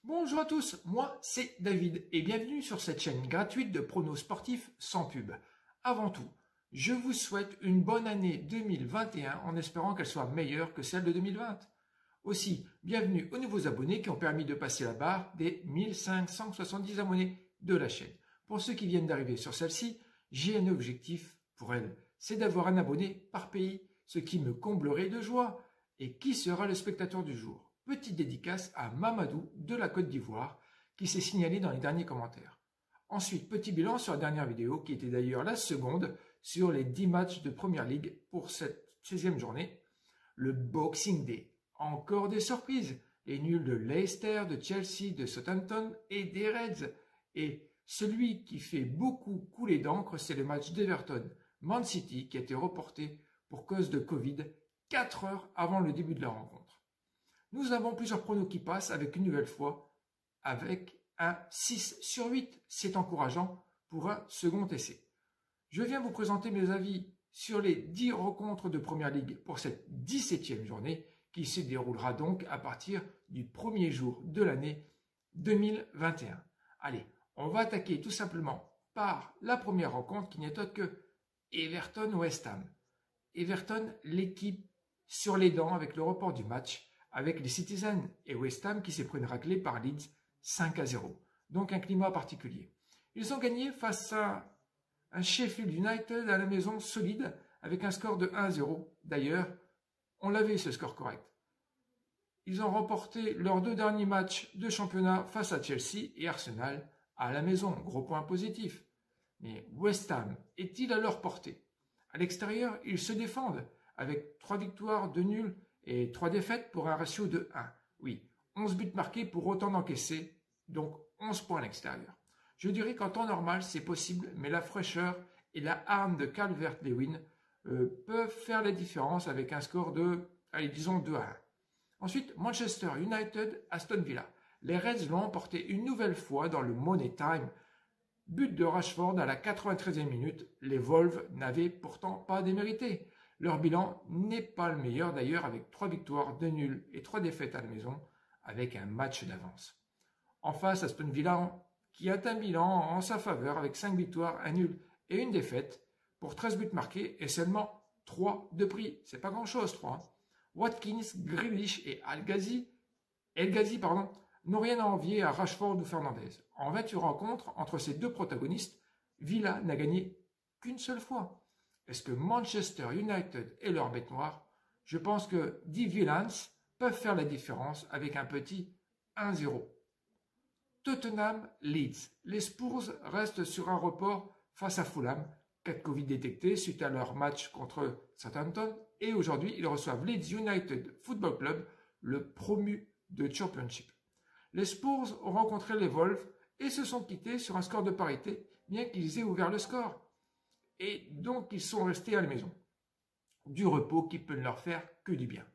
Bonjour à tous, moi c'est David et bienvenue sur cette chaîne gratuite de pronos sportifs sans pub. Avant tout, je vous souhaite une bonne année 2021 en espérant qu'elle soit meilleure que celle de 2020. Aussi, bienvenue aux nouveaux abonnés qui ont permis de passer la barre des 1570 abonnés de la chaîne. Pour ceux qui viennent d'arriver sur celle-ci, j'ai un objectif pour elle, c'est d'avoir un abonné par pays, ce qui me comblerait de joie. Et qui sera le spectateur du jour? Petite dédicace à Mamadou de la Côte d'Ivoire qui s'est signalé dans les derniers commentaires. Ensuite, petit bilan sur la dernière vidéo qui était d'ailleurs la seconde sur les 10 matchs de Première Ligue pour cette 16e journée. Le Boxing Day. Encore des surprises. Les nuls de Leicester, de Chelsea, de Southampton et des Reds. Et celui qui fait beaucoup couler d'encre, c'est le match d'Everton Man City qui a été reporté pour cause de Covid 4 heures avant le début de la rencontre. Nous avons plusieurs pronos qui passent avec une nouvelle fois avec un 6 sur 8. C'est encourageant pour un second essai. Je viens vous présenter mes avis sur les 10 rencontres de Première Ligue pour cette 17e journée qui se déroulera donc à partir du premier jour de l'année 2021. Allez, on va attaquer tout simplement par la première rencontre qui n'est autre que Everton-West Ham. Everton, l'équipe sur les dents avec le report du match, avec les Citizens et West Ham qui s'est pris une raclée par Leeds 5-0. Donc un climat particulier. Ils ont gagné face à un Sheffield United à la maison solide avec un score de 1-0. D'ailleurs, on l'avait ce score correct. Ils ont remporté leurs 2 derniers matchs de championnat face à Chelsea et Arsenal à la maison. Gros point positif. Mais West Ham est-il à leur portée? À l'extérieur, ils se défendent avec 3 victoires, 2 nuls et 3 défaites pour un ratio de 1. Oui, 11 buts marqués pour autant d'encaissés, donc 11 points à l'extérieur. Je dirais qu'en temps normal, c'est possible, mais la fraîcheur et la hargne de Calvert-Lewin peuvent faire la différence avec un score de, allez, disons 2-1. Ensuite, Manchester United, Aston Villa. Les Reds l'ont emporté une nouvelle fois dans le Money Time. But de Rashford à la 93e minute. Les Wolves n'avaient pourtant pas démérité. Leur bilan n'est pas le meilleur d'ailleurs avec 3 victoires, 2 nuls et 3 défaites à la maison avec un match d'avance. En face, Aston Villa qui a un bilan en sa faveur avec 5 victoires, 1 nul et 1 défaite pour 13 buts marqués et seulement 3 de prix. C'est pas grand chose 3. Watkins, Grealish et El Ghazi n'ont rien à envier à Rashford ou Fernandez. En 28 rencontres entre ces deux protagonistes, Villa n'a gagné qu'une seule fois. Est-ce que Manchester United est leur bête noire? Je pense que 10 Villains peuvent faire la différence avec un petit 1-0. Tottenham Leeds. Les Spurs restent sur un report face à Fulham. 4 Covid détectés suite à leur match contre Southampton. Et aujourd'hui, ils reçoivent Leeds United Football Club, le promu de Championship. Les Spurs ont rencontré les Wolves et se sont quittés sur un score de parité, bien qu'ils aient ouvert le score. Et donc, ils sont restés à la maison. Du repos qui peut ne leur faire que du bien.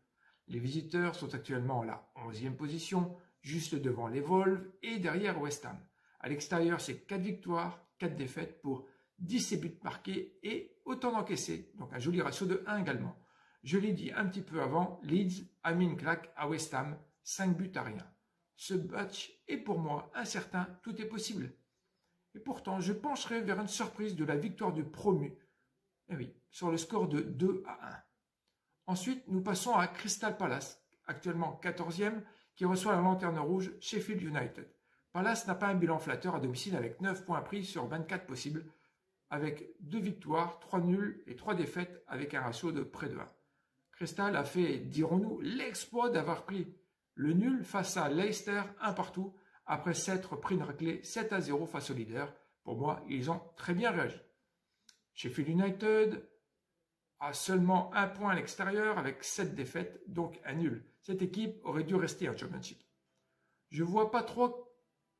Les visiteurs sont actuellement à la 11e position, juste devant les Wolves et derrière West Ham. À l'extérieur, c'est 4 victoires, 4 défaites pour 17 buts marqués et autant d'encaissés. Donc, un joli ratio de 1 également. Je l'ai dit un petit peu avant, Leeds a mis une claque à West Ham, 5 buts à rien. Ce match est pour moi incertain, tout est possible. Et pourtant, je pencherai vers une surprise de la victoire du promu. Eh oui, sur le score de 2-1. Ensuite, nous passons à Crystal Palace, actuellement 14e, qui reçoit la lanterne rouge Sheffield United. Palace n'a pas un bilan flatteur à domicile avec 9 points pris sur 24 possibles, avec 2 victoires, 3 nuls et 3 défaites avec un ratio de près de 1. Crystal a fait, dirons-nous, l'exploit d'avoir pris le nul face à Leicester 1 partout, après s'être pris une raclée 7-0 face au leader. Pour moi, ils ont très bien réagi. Sheffield United a seulement 1 point à l'extérieur avec 7 défaites, donc un nul. Cette équipe aurait dû rester en Championship. Je ne vois pas trop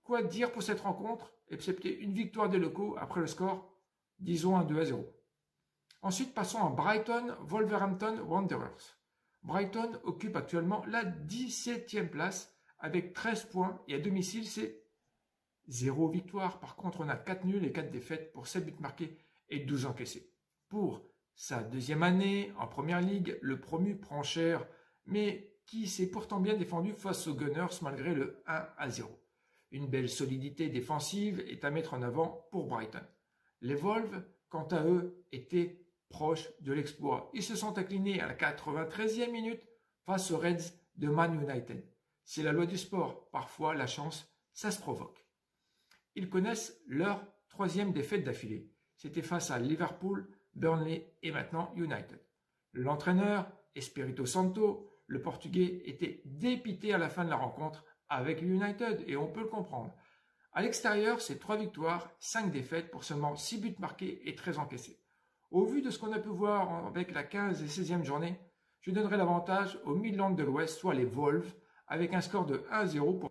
quoi dire pour cette rencontre, excepté une victoire des locaux après le score, disons un 2-0. Ensuite, passons à Brighton-Wolverhampton Wanderers. Brighton occupe actuellement la 17e place avec 13 points et à domicile, c'est 0 victoire. Par contre, on a 4 nuls et 4 défaites pour 7 buts marqués et 12 encaissés. Pour sa 2e année en Première Ligue, le promu prend cher, mais qui s'est pourtant bien défendu face aux Gunners malgré le 1-0. Une belle solidité défensive est à mettre en avant pour Brighton. Les Wolves, quant à eux, étaient proches de l'exploit. Ils se sont inclinés à la 93e minute face aux Reds de Man United. C'est la loi du sport. Parfois, la chance, ça se provoque. Ils connaissent leur 3e défaite d'affilée. C'était face à Liverpool, Burnley et maintenant United. L'entraîneur, Espirito Santo, le Portugais, était dépité à la fin de la rencontre avec United et on peut le comprendre. À l'extérieur, c'est 3 victoires, 5 défaites pour seulement 6 buts marqués et 13 encaissés. Au vu de ce qu'on a pu voir avec la 15 et 16e journée, je donnerai l'avantage aux Midlands de l'Ouest, soit les Wolves, avec un score de 1-0 pour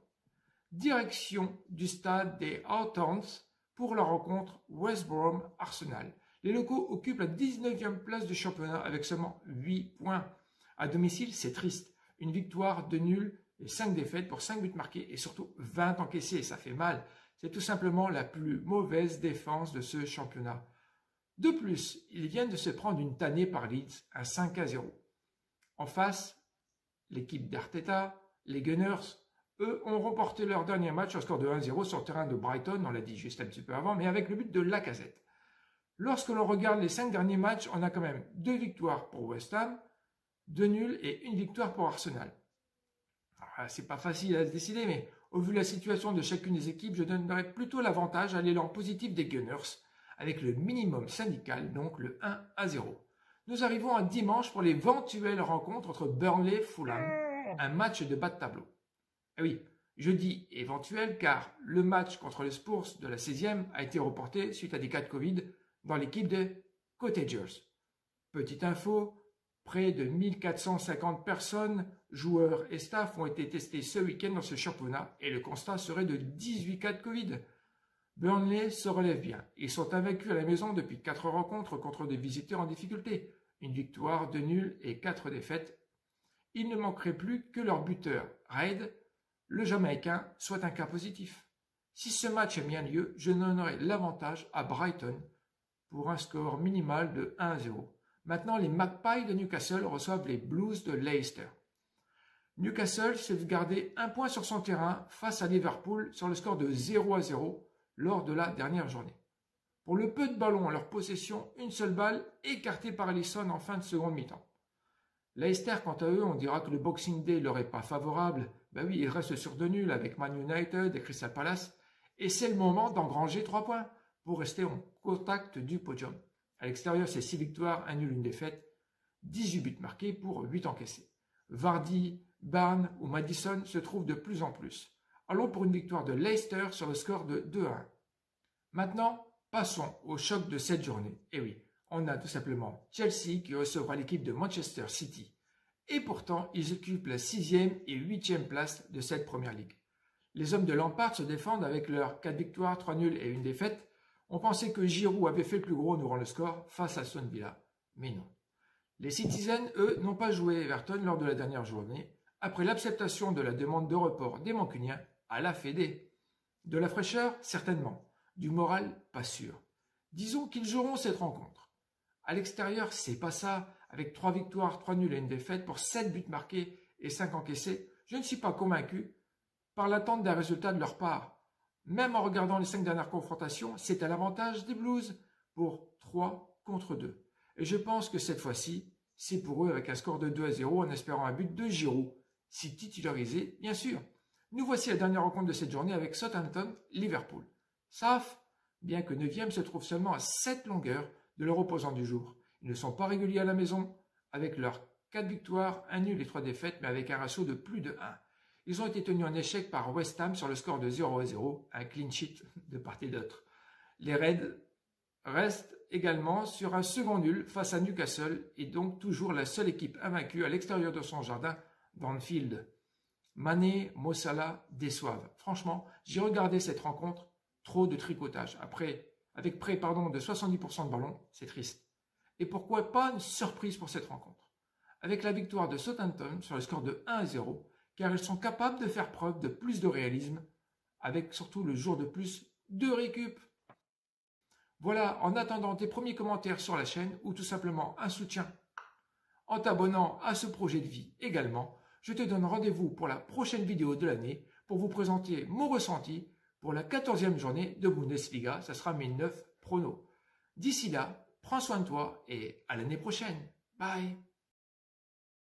direction du stade des Hawthorns pour la rencontre West Brom-Arsenal. Les locaux occupent la 19e place du championnat avec seulement 8 points. À domicile, c'est triste. Une victoire, 2 nuls et 5 défaites pour 5 buts marqués et surtout 20 encaissés. Ça fait mal. C'est tout simplement la plus mauvaise défense de ce championnat. De plus, ils viennent de se prendre une tannée par Leeds, un 5-0. En face, l'équipe d'Arteta, les Gunners, eux, ont remporté leur dernier match au score de 1-0 sur le terrain de Brighton, on l'a dit juste un petit peu avant, mais avec le but de Lacazette. Lorsque l'on regarde les 5 derniers matchs, on a quand même 2 victoires pour West Ham, 2 nuls et 1 victoire pour Arsenal. C'est pas facile à se décider, mais au vu de la situation de chacune des équipes, je donnerais plutôt l'avantage à l'élan positif des Gunners, avec le minimum syndical, donc le 1-0. Nous arrivons à dimanche pour l'éventuelle rencontre entre Burnley et Fulham, un match de bas de tableau. Et oui, je dis éventuel car le match contre les Spurs de la 16e a été reporté suite à des cas de Covid dans l'équipe des Cottagers. Petite info, près de 1450 personnes, joueurs et staff ont été testés ce week-end dans ce championnat et le constat serait de 18 cas de Covid. Burnley se relève bien. Ils sont invaincus à la maison depuis 4 rencontres contre des visiteurs en difficulté. Une victoire, 2 nuls et 4 défaites. Il ne manquerait plus que leur buteur, Reid, le Jamaïcain, soit un cas positif. Si ce match a bien lieu, je donnerai l'avantage à Brighton pour un score minimal de 1-0. Maintenant, les Magpies de Newcastle reçoivent les Blues de Leicester. Newcastle s'est gardé un point sur son terrain face à Liverpool sur le score de 0-0 lors de la dernière journée. Pour le peu de ballons à leur possession, une seule balle écartée par Alisson en fin de seconde mi-temps. Leicester, quant à eux, on dira que le Boxing Day leur est pas favorable. Ben oui, ils restent sur 2 nuls avec Man United et Crystal Palace. Et c'est le moment d'engranger 3 points pour rester en contact du podium. À l'extérieur, c'est 6 victoires, 1 nul, 1 défaite, 18 buts marqués pour 8 encaissés. Vardy, Barnes ou Maddison se trouvent de plus en plus. Allons pour une victoire de Leicester sur le score de 2-1. Maintenant, passons au choc de cette journée. Et oui, on a tout simplement Chelsea qui recevra l'équipe de Manchester City. Et pourtant, ils occupent la 6e et 8e place de cette première ligue. Les hommes de Lampard se défendent avec leurs 4 victoires, 3 nuls et 1 défaite. On pensait que Giroud avait fait le plus gros ouvrant le score face à Aston Villa, mais non. Les Citizens, eux, n'ont pas joué Everton lors de la dernière journée, après l'acceptation de la demande de report des Mancuniens à la Fédé. De la fraîcheur, certainement. Du moral, pas sûr. Disons qu'ils joueront cette rencontre. À l'extérieur, c'est pas ça. Avec 3 victoires, 3 nuls et 1 défaite pour 7 buts marqués et 5 encaissés, je ne suis pas convaincu par l'attente d'un résultat de leur part. Même en regardant les 5 dernières confrontations, c'est à l'avantage des Blues pour 3 contre 2. Et je pense que cette fois-ci, c'est pour eux avec un score de 2-0 en espérant un but de Giroud, si titularisé, bien sûr. Nous voici à la dernière rencontre de cette journée avec Southampton-Liverpool. SAF, bien que 9e, se trouve seulement à 7 longueurs de leur opposant du jour. Ils ne sont pas réguliers à la maison, avec leurs 4 victoires, 1 nul et 3 défaites, mais avec un ratio de plus de 1. Ils ont été tenus en échec par West Ham sur le score de 0-0, un clean sheet de part et d'autre. Les Reds restent également sur un second nul face à Newcastle et donc toujours la seule équipe invaincue à l'extérieur de son jardin d'Anfield. Mané, Mo Salah déçoivent. Franchement, j'ai regardé cette rencontre, trop de tricotage. Avec près de 70% de ballon, c'est triste. Et pourquoi pas une surprise pour cette rencontre? Avec la victoire de Southampton sur le score de 1-0, car ils sont capables de faire preuve de plus de réalisme, avec surtout le jour de plus de récup. Voilà, en attendant tes premiers commentaires sur la chaîne, ou tout simplement un soutien en t'abonnant à ce projet de vie également, je te donne rendez-vous pour la prochaine vidéo de l'année pour vous présenter mon ressenti pour la 14e journée de Bundesliga. Ça sera mes 9 pronos. D'ici là, prends soin de toi et à l'année prochaine. Bye!